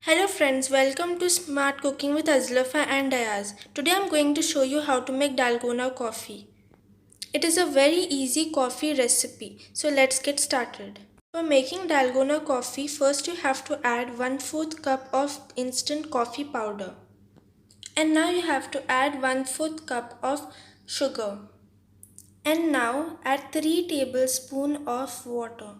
Hello friends, welcome to Smart Cooking with Azlafa and Ayaz. Today I'm going to show you how to make Dalgona coffee. It is a very easy coffee recipe, so let's get started. For making Dalgona coffee, first you have to add 1/4 cup of instant coffee powder. And now you have to add 1/4 cup of sugar. And now add 3 tablespoons of water.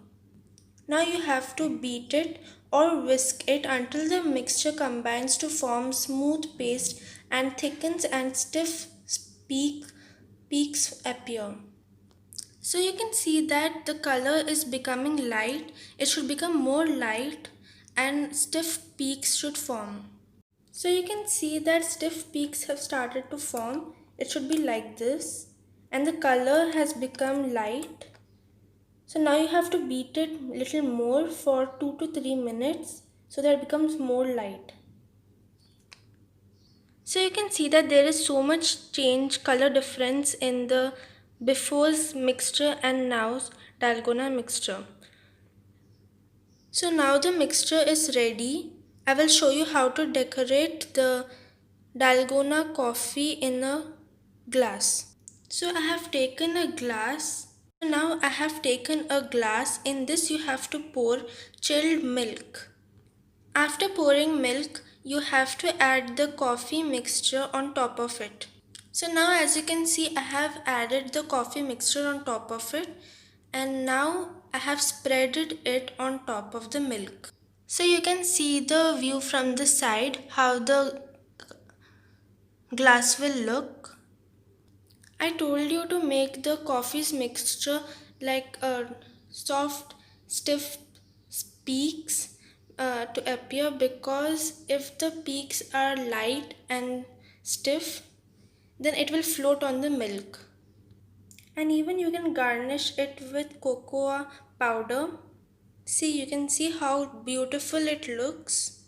Now you have to beat it or whisk it until the mixture combines to form smooth paste and thickens and stiff peaks appear. So you can see that the color is becoming light. It should become more light and stiff peaks should form. So you can see that stiff peaks have started to form. It should be like this and the color has become light. So now you have to beat it little more for 2 to 3 minutes so that it becomes more light. So you can see that there is so much color difference in the before's mixture and now's Dalgona mixture. So now the mixture is ready. I will show you how to decorate the Dalgona coffee in a glass. So I have taken a glass. Now I have taken a glass. In this you have to pour chilled milk. After pouring milk, you have to add the coffee mixture on top of it. So now as you can see, I have added the coffee mixture on top of it and now I have spreaded it on top of the milk. So you can see the view from the side how the glass will look. I told you to make the coffee's mixture like a soft, stiff peaks to appear because if the peaks are light and stiff, then it will float on the milk. And even you can garnish it with cocoa powder. See, you can see how beautiful it looks.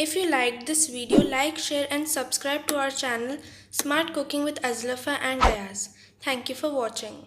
If you liked this video, like, share and subscribe to our channel Smart Cooking with Azlafa and Ayaz. Thank you for watching.